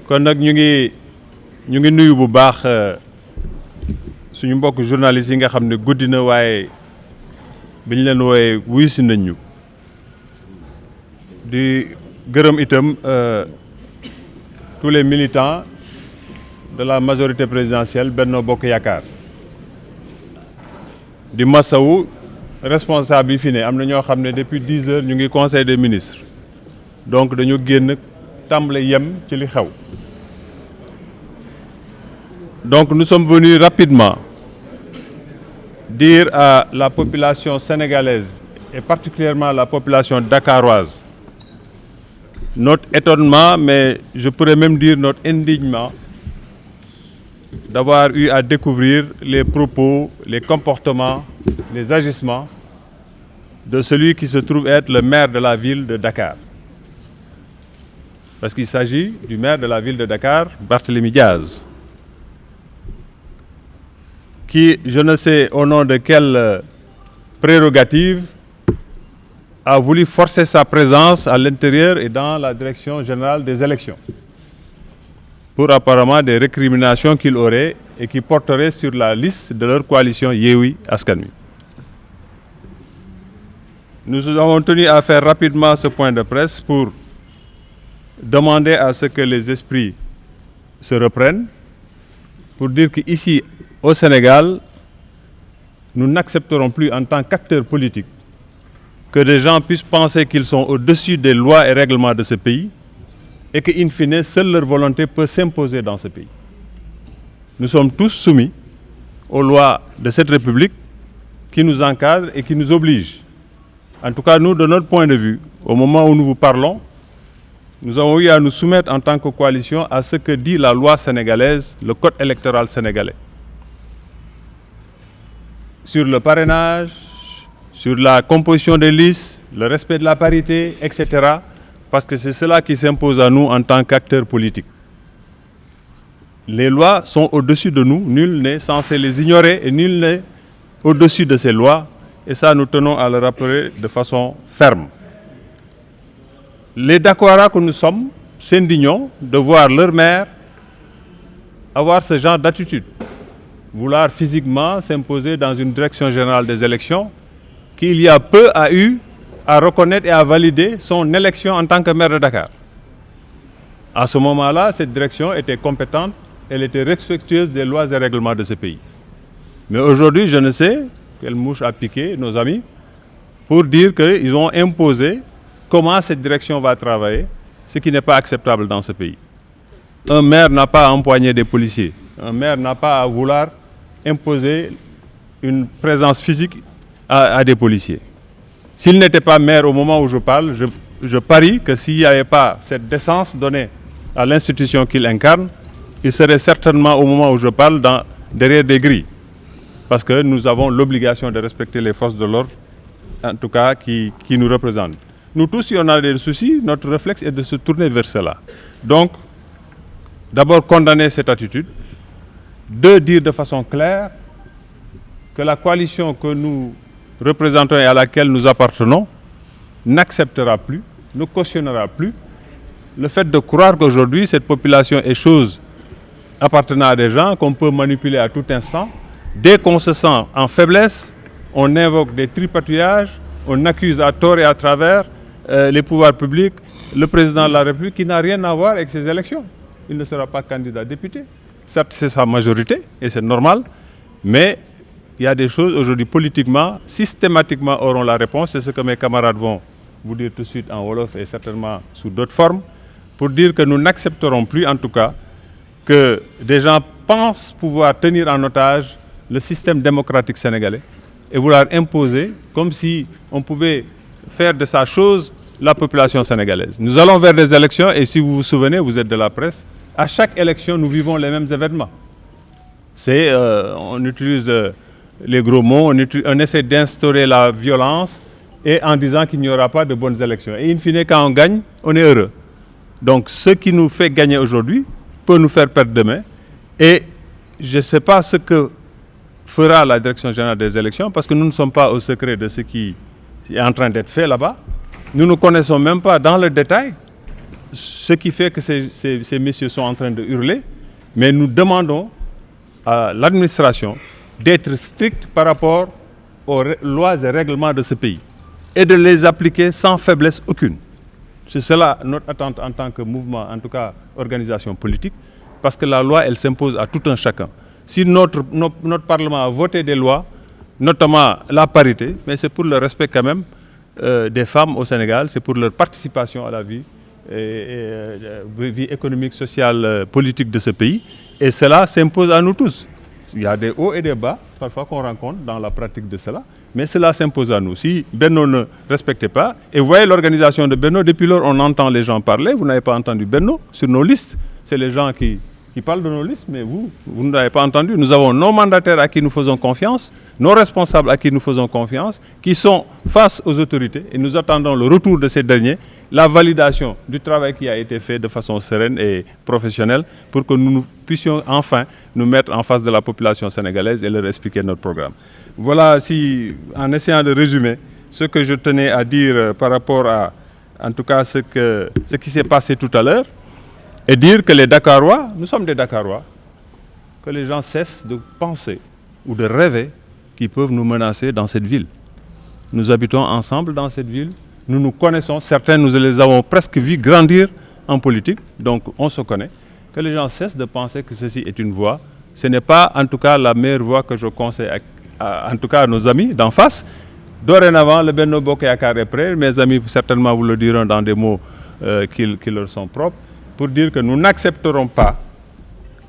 kon nag ñu ngi nuyu bu baax suñu mbokk journalistes yi nga xam ne guddi na waaye biñ leen wooyee wuyu si nañ ñu di gërëm itam tous les militants de la majorité présidentielle Benno Bokk Yaakaar di masawu responsable yi fi ne am na ñoo xam ne depuis 10 heures ñu ngi conseil des ministres donc dañu génn tàmbale yem ci li xew. Donc nous sommes venus rapidement dire à la population sénégalaise et particulièrement la population dakaroise notre étonnement, mais je pourrais même dire notre indignement d'avoir eu à découvrir les propos, les comportements, les agissements de celui qui se trouve être le maire de la ville de Dakar. Parce qu'il s'agit du maire de la ville de Dakar, Barthélémy Diaz, qui, je ne sais au nom de quelle prérogative, a voulu forcer sa présence à l'intérieur et dans la direction générale des élections, pour apparemment des récriminations qu'il aurait et qui porteraient sur la liste de leur coalition Yewwi Askan Wi. Nous avons tenu à faire rapidement ce point de presse pour demander à ce que les esprits se reprennent, pour dire qu'ici, au Sénégal, nous n'accepterons plus en tant qu'acteurs politiques que des gens puissent penser qu'ils sont au-dessus des lois et règlements de ce pays et que, in fine, seule leur volonté peut s'imposer dans ce pays. Nous sommes tous soumis aux lois de cette République qui nous encadrent et qui nous obligent. En tout cas, nous, de notre point de vue, au moment où nous vous parlons, nous avons eu à nous soumettre en tant que coalition à ce que dit la loi sénégalaise, le code électoral sénégalais. Sur le parrainage, sur la composition des listes, le respect de la parité, etc. Parce que c'est cela qui s'impose à nous en tant qu'acteurs politiques. Les lois sont au-dessus de nous, nul n'est censé les ignorer et nul n'est au-dessus de ces lois. Et ça, nous tenons à le rappeler de façon ferme. Les Dakarois que nous sommes s'indignent de voir leur maire avoir ce genre d'attitude, vouloir physiquement s'imposer dans une direction générale des élections qu'il y a peu a eu à reconnaître et à valider son élection en tant que maire de Dakar. À ce moment-là, cette direction était compétente, elle était respectueuse des lois et règlements de ce pays. Mais aujourd'hui, je ne sais quelle mouche a piqué nos amis pour dire qu'ils ont imposé comment cette direction va travailler, ce qui n'est pas acceptable dans ce pays. Un maire n'a pas à empoigner des policiers. Un maire n'a pas à vouloir imposer une présence physique à des policiers. S'il n'était pas maire au moment où je parle, je parie que s'il n'y avait pas cette décence donnée à l'institution qu'il incarne, il serait certainement au moment où je parle derrière des grilles. Parce que nous avons l'obligation de respecter les forces de l'ordre, en tout cas qui nous représentent. Nous tous, si on a des soucis, notre réflexe est de se tourner vers cela. Donc, d'abord condamner cette attitude, deux, dire de façon claire que la coalition que nous représentons et à laquelle nous appartenons n'acceptera plus, ne cautionnera plus le fait de croire qu'aujourd'hui cette population est chose appartenant à des gens qu'on peut manipuler à tout instant. Dès qu'on se sent en faiblesse, on invoque des tripatouillages, on accuse à tort et à travers les pouvoirs publics, le président de la République qui n'a rien à voir avec ces élections. Il ne sera pas candidat député. Certes, c'est sa majorité et c'est normal, mais il y a des choses aujourd'hui politiquement, systématiquement auront la réponse. C'est ce que mes camarades vont vous dire tout de suite en Wolof et certainement sous d'autres formes, pour dire que nous n'accepterons plus en tout cas que des gens pensent pouvoir tenir en otage le système démocratique sénégalais et vouloir imposer comme si on pouvait faire de sa chose la population sénégalaise. Nous allons vers des élections et si vous vous souvenez, vous êtes de la presse, à chaque élection, nous vivons les mêmes événements. On utilise les gros mots, on essaie d'instaurer la violence et en disant qu'il n'y aura pas de bonnes élections. Et in fine, quand on gagne, on est heureux. Donc ce qui nous fait gagner aujourd'hui peut nous faire perdre demain. Et je ne sais pas ce que fera la direction générale des élections parce que nous ne sommes pas au secret de ce qui est en train d'être fait là-bas. Nous ne connaissons même pas dans le détail ce qui fait que ces messieurs sont en train de hurler, mais nous demandons à l'administration d'être stricte par rapport aux lois et règlements de ce pays et de les appliquer sans faiblesse aucune. C'est cela notre attente en tant que mouvement, en tout cas organisation politique, parce que la loi, elle s'impose à tout un chacun. Si notre Parlement a voté des lois, notamment la parité, mais c'est pour le respect quand même des femmes au Sénégal, c'est pour leur participation à la vie, vie économique, sociale, politique de ce pays. Et cela s'impose à nous tous. Il y a des hauts et des bas, parfois qu'on rencontre dans la pratique de cela, mais cela s'impose à nous. Si Benno ne respectait pas, et vous voyez l'organisation de Benno, depuis lors on entend les gens parler, vous n'avez pas entendu Benno sur nos listes, c'est les gens qui parlent de nos listes, mais vous n'avez pas entendu. Nous avons nos mandataires à qui nous faisons confiance, nos responsables à qui nous faisons confiance, qui sont face aux autorités, et nous attendons le retour de ces derniers, la validation du travail qui a été fait de façon sereine et professionnelle pour que nous puissions enfin nous mettre en face de la population sénégalaise et leur expliquer notre programme. Voilà, en essayant de résumer, ce que je tenais à dire par rapport à, en tout cas, ce qui s'est passé tout à l'heure, et dire que les Dakarois, nous sommes des Dakarois, que les gens cessent de penser ou de rêver qu'ils peuvent nous menacer dans cette ville. Nous habitons ensemble dans cette ville, nous nous connaissons, certains nous les avons presque vus grandir en politique, donc on se connaît. Que les gens cessent de penser que ceci est une voie. Ce n'est pas en tout cas la meilleure voie que je conseille en tout cas à nos amis d'en face. Dorénavant, le Benno Bokk Yakaar est prêt, mes amis certainement vous le diront dans des mots qui leur sont propres, pour dire que nous n'accepterons pas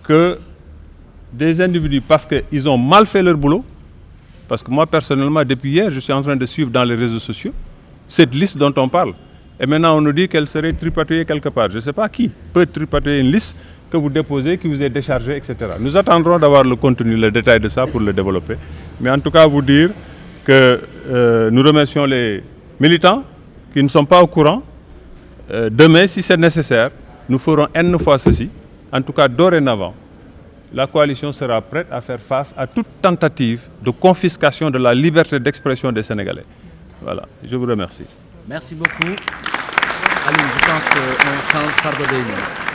que des individus, parce qu'ils ont mal fait leur boulot, parce que moi personnellement, depuis hier, je suis en train de suivre dans les réseaux sociaux cette liste dont on parle. Et maintenant, on nous dit qu'elle serait tripatouillée quelque part. Je ne sais pas qui peut tripatouiller une liste que vous déposez, qui vous est déchargée, etc. Nous attendrons d'avoir le contenu, le détail de ça pour le développer. Mais en tout cas, vous dire que nous remercions les militants qui ne sont pas au courant. Demain, si c'est nécessaire, nous ferons N fois ceci. En tout cas, dorénavant, la coalition sera prête à faire face à toute tentative de confiscation de la liberté d'expression des Sénégalais. Voilà, je vous remercie. Merci beaucoup. Allez, je pense qu'on change par de